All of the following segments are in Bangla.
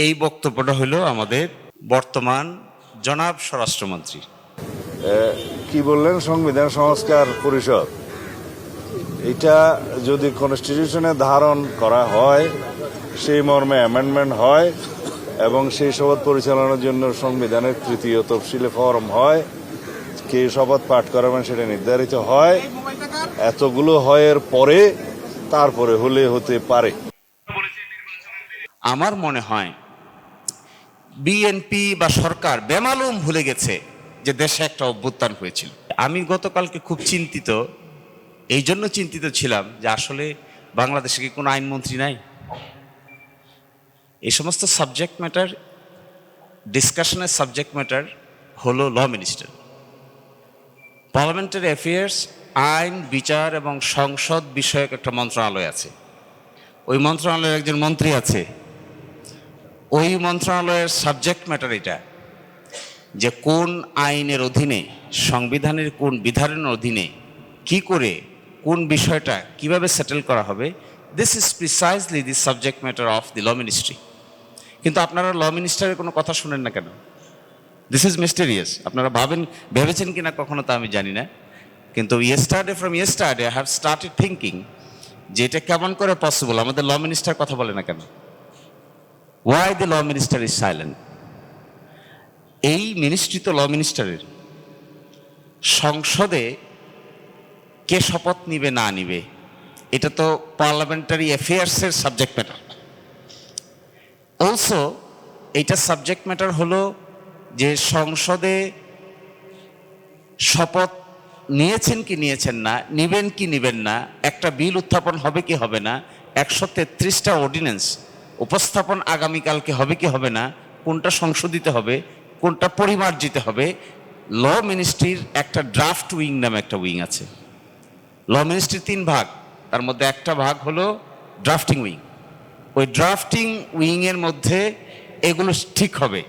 এই বক্তব্যটা হলো আমাদের বর্তমান জনাব স্বরাষ্ট্রমন্ত্রী। কি বললেন? সংবিধান সংস্কার পরিষদ, এটা যদি কনস্টিটিউশনে ধারণ করা হয়, সেই মর্মে অ্যামেন্ডমেন্ট হয় এবং সেই শপথ পরিচালনার জন্য সংবিধানের তৃতীয় তফসিলে ফরম হয়, কে শপথ পাঠ করাবেন সেটা নির্ধারিত হয়, এতগুলো হয়ের পরে তারপরে হলে হতে পারে। আমার মনে হয় বিএনপি বা সরকার বেমালুম ভুলে গেছে যে দেশে একটা অভ্যুত্থান হয়েছিল। আমি গতকালকে খুব চিন্তিত, এই জন্য চিন্তিত ছিলাম যে আসলে বাংলাদেশে কি কোনো আইনমন্ত্রী নাই? এই সমস্ত সাবজেক্ট ম্যাটার ডিসকাশনের সাবজেক্ট ম্যাটার হলো ল মিনিস্টার। পার্লামেন্টারি অ্যাফেয়ার্স, আইন, বিচার এবং সংসদ বিষয়ক একটা মন্ত্রণালয় আছে। ওই মন্ত্রণালয়ের একজন মন্ত্রী আছে। ওই মন্ত্রণালয়ের সাবজেক্ট ম্যাটার এটা, যে কোন আইনের অধীনে, সংবিধানের কোন বিধানের অধীনে কি করে কোন বিষয়টা কিভাবে সেটেল করা হবে। This is precisely the subject matter of the law ministry. কিন্তু আপনারা ল মিনিস্টারের কোনো কথা শুনেন না কেন? This is mysterious. আপনারা ভেবেছেন কিনা কখনো তা আমি জানি না, কিন্তু from yesterday I have started thinking যে এটা কেমন করে পসিবল, আমাদের ল মিনিস্টার কথা বলে না কেন? Why the law minister is silent? এই মিনিস্ট্রি তো ল মিনিস্টারের। সংসদে কে শপথ নিবে না নিবে এটা তো পার্লামেন্টারি অ্যাফেয়ার্সের সাবজেক্ট ম্যাটার। অলসো এইটা সাবজেক্ট ম্যাটার হলো যে সংসদে শপথ নিয়েছেন কি নিয়েছেন না, নিবেন কি নিবেন না, একটা বিল উত্থাপন হবে কি হবে না, 133টা অর্ডিন্যান্স উপস্থাপন আগামীকালকে হবে কি হবে না, কোনটা সংশোধিত হবে, কোনটা পরিমার্জিত হবে। ল মিনিস্ট্রির একটা ড্রাফট উইং নামে একটা উইং আছে। ল মিনিস্ট্রির 3 ভাগ, তার মধ্যে একটা ভাগ হলো ড্রাফটিং উইং। ওই ড্রাফটিং উইংয়ের মধ্যে এগুলো ঠিক হবে।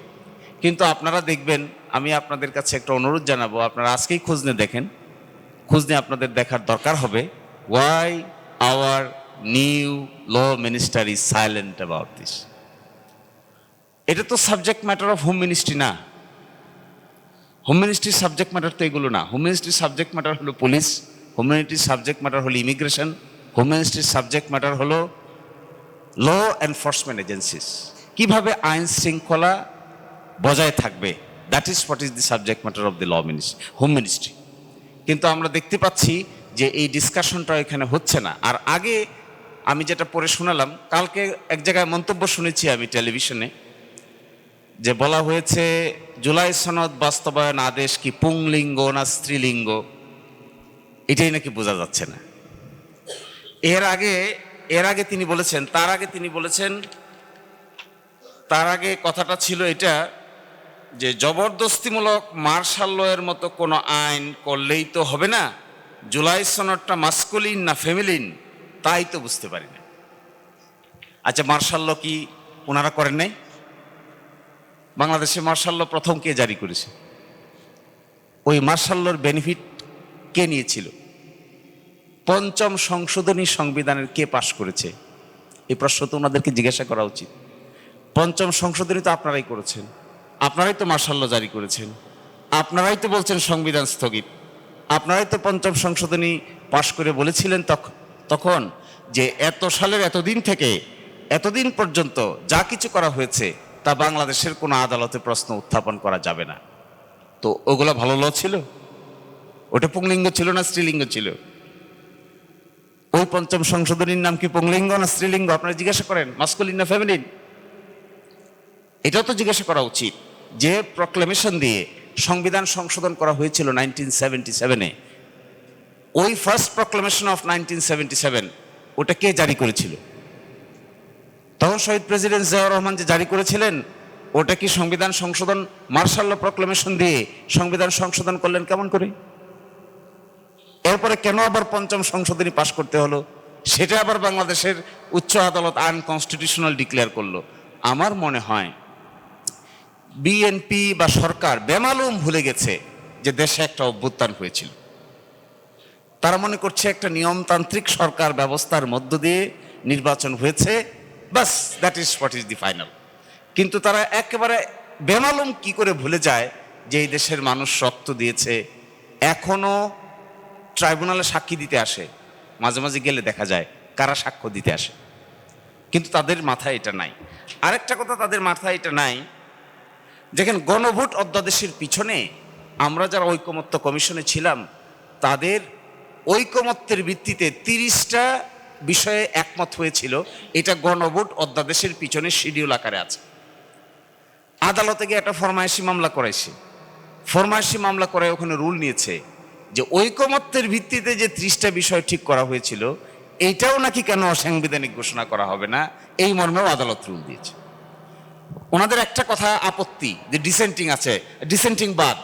কিন্তু আপনারা দেখবেন, আমি আপনাদের কাছে একটা অনুরোধ জানাবো, আপনারা আজকেই খোঁজ নিয়ে দেখেন, খোঁজ নিয়ে আপনাদের দেখার দরকার হবে why our new law minister is silent about this. এটা তো subject matter of home ministry না। হোম মিনিস্ট্রির সাবজেক্ট ম্যাটার তো এগুলো না। হোম মিনিস্ট্রির সাবজেক্ট ম্যাটার হলো পুলিশ, হোম মিনিস্ট্রির সাবজেক্ট ম্যাটার হলো ইমিগ্রেশন, হোম মিনিস্ট্রির সাবজেক্ট ম্যাটার হলো ল এনফোর্সমেন্ট এজেন্সিস, কিভাবে আইন শৃঙ্খলা বজায় থাকবে। That is what is the subject matter of the law ministry, home ministry. কিন্তু আমরা দেখতে পাচ্ছি যে এই ডিসকাশনটা এখানে হচ্ছে না। আর আগে আমি যেটা পড়ে শোনালাম, কালকে এক জায়গায় মন্তব্য শুনেছি আমি টেলিভিশনে, যে বলা হয়েছে জুলাই সনদ বাস্তবায়ন আদেশ কি পুংলিঙ্গ না স্ত্রীলিঙ্গ এটাই নাকি বোঝা যাচ্ছে না। এর আগে তিনি বলেছেন, তার আগে কথাটা ছিল এটা, যে জবরদস্তিমূলক মার্শাল লয়ের মতো কোনো আইন করলেই তো হবে না, জুলাই সনদটা মাস্কুলিন না ফেমিলিন তাই তো বুঝতে পারি না। আচ্ছা, মার্শাল ল কি ওনারা করেন নাই? বাংলাদেশে মার্শাল ল প্রথম কে জারি করেছে? ওই মার্শাল লর বেনিফিট কে নিয়েছিল? ৫ম সংশোধনী সংবিধানের কে পাশ করেছে? এই প্রশ্ন তো ওনাদেরকে জিজ্ঞাসা করা উচিত। ৫ম সংশোধনী তো আপনারাই করেছেন, আপনারাই তো মার্শাল ল জারি করেছেন, আপনারাই তো বলছেন সংবিধান স্থগিত, আপনারাই তো ৫ম সংশোধনী পাশ করে বলেছিলেন তখন যে এত সালের এতদিন থেকে এতদিন পর্যন্ত যা কিছু করা হয়েছে তা বাংলাদেশের কোনো আদালতে প্রশ্ন উত্থাপন করা যাবে না। তো ওগুলো ভালো ল ছিল? ওটা পুংলিঙ্গ ছিল না স্ত্রীলিঙ্গ ছিল? ওই ৫ম সংশোধনীর নাম কি পুংলিঙ্গ না স্ত্রীলিঙ্গ? আপনারা জিজ্ঞাসা করেন, মাস্কুলিন না ফেমিনিন? এটাও তো জিজ্ঞাসা করা উচিত। যে প্রক্লেমেশন দিয়ে সংবিধান সংশোধন করা হয়েছিল 1977-এ, ওই ফার্স্ট প্রক্লেমেশন অফ 1977 ওটা কে জারি করেছিল? তখন শহীদ প্রেসিডেন্ট জিয়াউর রহমান যে জারি করেছিলেন, ওটা কি সংবিধান সংশোধন মার্শাল ল প্রক্লেমেশন দিয়ে সংবিধান সংশোধন করলেন কেমন করে? এরপরে কেন আবার ৫ম সংশোধনী পাশ করতে হলো? সেটা আবার বাংলাদেশের উচ্চ আদালত আনকনস্টিটিউশনাল ডিক্লেয়ার করলো। আমার মনে হয় বিএনপি বা সরকার বেমালুম ভুলে গেছে যে দেশে একটা অভ্যুত্থান হয়েছিল। তারা মনে করছে একটা নিয়মতান্ত্রিক সরকার ব্যবস্থার মধ্য দিয়ে নির্বাচন হয়েছে, বাস that is what is the final. কিন্তু তারা একেবারে বেমালুম কি করে ভুলে যায় যে এই দেশের মানুষ রক্ত দিয়েছে। এখনো ট্রাইব্যুনালে সাক্ষী দিতে আসে, মাঝে মাঝে গেলে দেখা যায় কারা সাক্ষ্য দিতে আসে, কিন্তু তাদের মাথায় এটা নাই। আরেকটা কথা, তাদের মাথায় এটা নাই, যেখানে গণভোট অধ্যাদেশের পিছনে আমরা যারা ঐকমত্য কমিশনে ছিলাম তাদের ঐকমত্যের ভিত্তিতে 30টা বিষয়ে একমত হয়েছিল। এটা গণভোট অধ্যাদেশের পিছনে শিডিউল আকারে আছে। আদালতে গিয়ে একটা ফরমায়েশি মামলা করাইছে, ফরমায়েশি মামলা করায় ওখানে রুল নিয়েছে যে ঐকমত্যের ভিত্তিতে যে 30টা বিষয় ঠিক করা হয়েছিল এইটাও নাকি কেন অসাংবিধানিক ঘোষণা করা হবে না, এই মর্মেও আদালত রুল দিয়েছে। ওনাদের একটা কথা আপত্তি যে ডিসেন্টিং আছে, ডিসেন্টিং বাদ,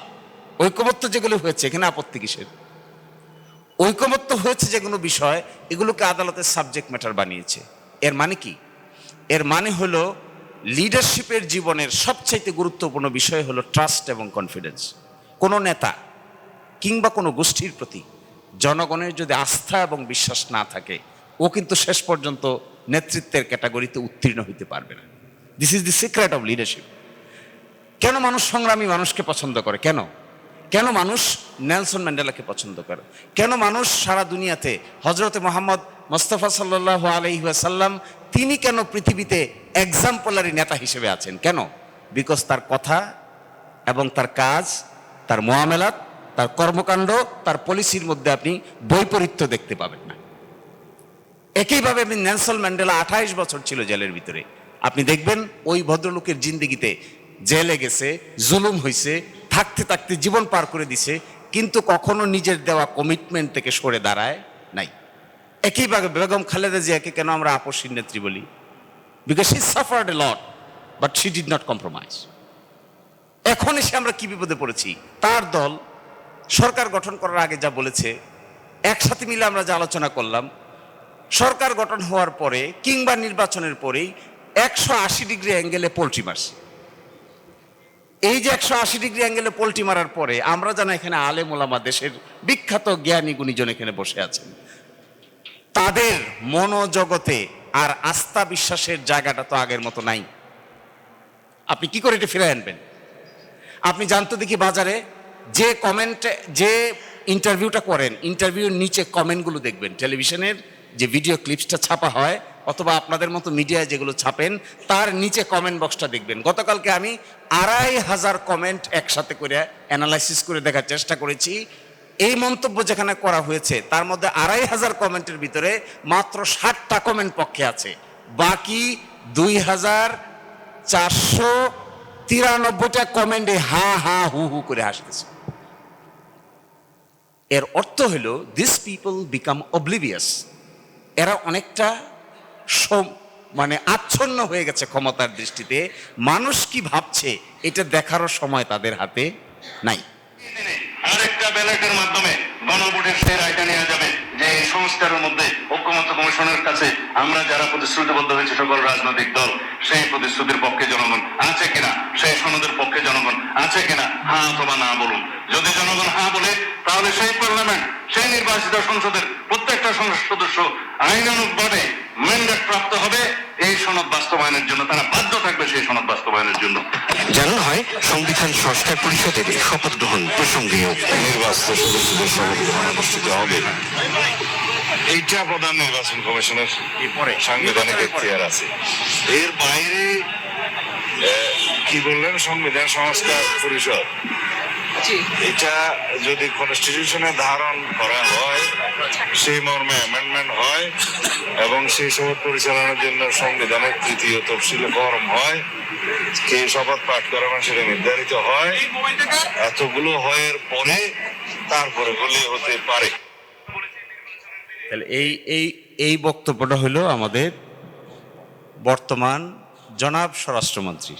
ঐকমত্য যেগুলো হয়েছে এখানে আপত্তি কিসের? ঐকমত্য হয়েছে যে কোনো বিষয় এগুলোকে আদালতের সাবজেক্ট ম্যাটার বানিয়েছে। এর মানে কি? এর মানে হলো লিডারশিপের জীবনের সবচাইতে গুরুত্বপূর্ণ বিষয় হলো ট্রাস্ট এবং কনফিডেন্স। কোনো নেতা কিংবা কোনো গোষ্ঠীর প্রতি জনগণের যদি আস্থা এবং বিশ্বাস না থাকে ও কিন্তু শেষ পর্যন্ত নেতৃত্বের ক্যাটাগরিতে উত্তীর্ণ হইতে পারবে না। This is the secret of leadership. কেন মানুষ সংগ্রামী মানুষকে পছন্দ করে? কেন কেন মানুষ নেলসন ম্যান্ডেলাকে পছন্দ করে? কেন মানুষ সারা দুনিয়াতে হজরতে মোহাম্মদ মোস্তফা সাল্লাল্লাহু আলাইহি ওয়াসাল্লাম তিনি কেন পৃথিবীতে এক্সাম্পলারি নেতা হিসেবে আছেন? কেন? বিকজ তার কথা এবং তার কাজ, তার মুআমালাত, তার কর্মকাণ্ড, তার পলিসির মধ্যে আপনি বৈপরীত্য দেখতে পাবেন না। একইভাবে আপনি নেলসন ম্যান্ডেলা 28 বছর ছিল জেলের ভিতরে, আপনি দেখবেন ওই ভদ্রলোকের জিন্দেগিতে জেলে গেছে, জুলুম হয়েছে, থাকতে থাকতে জীবন পার করে দিছে, কিন্তু কখনো নিজের দেওয়া কমিটমেন্ট থেকে সরে দাঁড়ায় নাই। একইভাবে বেগম খালেদা জিয়াকে কেন আমরা আপসীর নেত্রী বলি? Because she suffered A lot but she did not compromise. এখন এসে আমরা কি বিপদে পড়েছি? তার দল সরকার গঠন করার আগে যা বলেছে, একসাথে মিলে আমরা যা আলোচনা করলাম, সরকার গঠন হওয়ার পরে কিংবা নির্বাচনের পরেই 180 ডিগ্রি অ্যাঙ্গেলে পোল্ট্রি মারছে। এই যে 180 ডিগ্রি অ্যাঙ্গেলে পোল্ট্রি মারার পরে আমরা জানা এখানে আলেম ওলামা, দেশের বিখ্যাত জ্ঞানী গুণীজন এখানে বসে আছেন, তাদের মনোজগতে আর আস্থা বিশ্বাসের জায়গাটা তো আগের মতো নাই। আপনি কি করে এটা ফিরে আনবেন? আপনি জানতো দেখি বাজারে যে কমেন্ট, যে ইন্টারভিউটা করেন, ইন্টারভিউর নিচে কমেন্টগুলো দেখবেন, টেলিভিশনের যে ভিডিও ক্লিপসটা ছাপা হয় অথবা আপনাদের মতো মিডিয়ায় যেগুলো ছাপেন তার নিচে কমেন্ট বক্সটা দেখবেন। গতকালকে আমি 2500 কমেন্ট একসাথে করে অ্যানালাইসিস করে দেখার চেষ্টা করেছি। এই মন্তব্য যেখানে করা হয়েছে তার মধ্যে 2500 কমেন্টের ভিতরে মাত্র 60টা কমেন্ট পক্ষে আছে, বাকি 2493টা কমেন্টে হা হা হু হু করে হাসতেছে। এর অর্থ হলো দিস পিপল বিকাম অবলিভিয়াস। এরা অনেকটা মানে আচ্ছন্ন হয়ে গেছে ক্ষমতার দৃষ্টিতে। মানুষ কি ভাবছে এটা দেখারও সময় তাদের হাতে নাই। আরেকটা ব্যালটের মাধ্যমে গণভোটের সেই রায়টা নেওয়া যাবে যে এই সংস্কারের মধ্যে ঐকমত্য কমিশনের কাছে আমরা যারা প্রতিশ্রুতিবদ্ধ হয়েছে সকল রাজনৈতিক দল, সেই প্রতিশ্রুতির পক্ষে জনগণ আছে কিনা, সেই সনদের পক্ষে জনগণ আছে কিনা, হ্যাঁ অথবা না বলুন। যদি জনগণ হ্যাঁ বলে তাহলে সেই পার্লামেন্ট, সেই নির্বাচিত সংসদের প্রত্যেকটা সংসদ সদস্য আইনানুগভাবে ম্যান্ডেট প্রাপ্ত হবে এই সনদ বাস্তবায়নের জন্য, তারা বাধ্য থাকবে সেই সনদ বাস্তবায়নের জন্য। জানানো হয় সংবিধান সংস্কার পরিষদের শপথ গ্রহণ প্রসঙ্গেও নির্বাচিত সদস্যদের শপথ গ্রহণ অনুষ্ঠিত হবে। এইটা প্রধান নির্বাচন কমিশনের সাংবিধানিক এখতিয়ার আছে। এর বাইরে কি বললেন, সংবিধান সংস্কার পরিষদ, এটা যদি কনস্টিটিউশনে ধারণ করা হয়, সেই মর্মে অ্যামেন্ডমেন্ট হয় এবং সেই শপথ পরিচালনার জন্য সংবিধানের 3য় তফসিলে ফরম হয়, কে শপথ পাঠ করাবেন সেটা নির্ধারিত হয়, এতগুলো হওয়ার পরে তারপরে বলে হতে পারে। তাহলে এই বক্তব্যটা হলো আমাদের বর্তমান জনাব স্বরাষ্ট্রমন্ত্রী।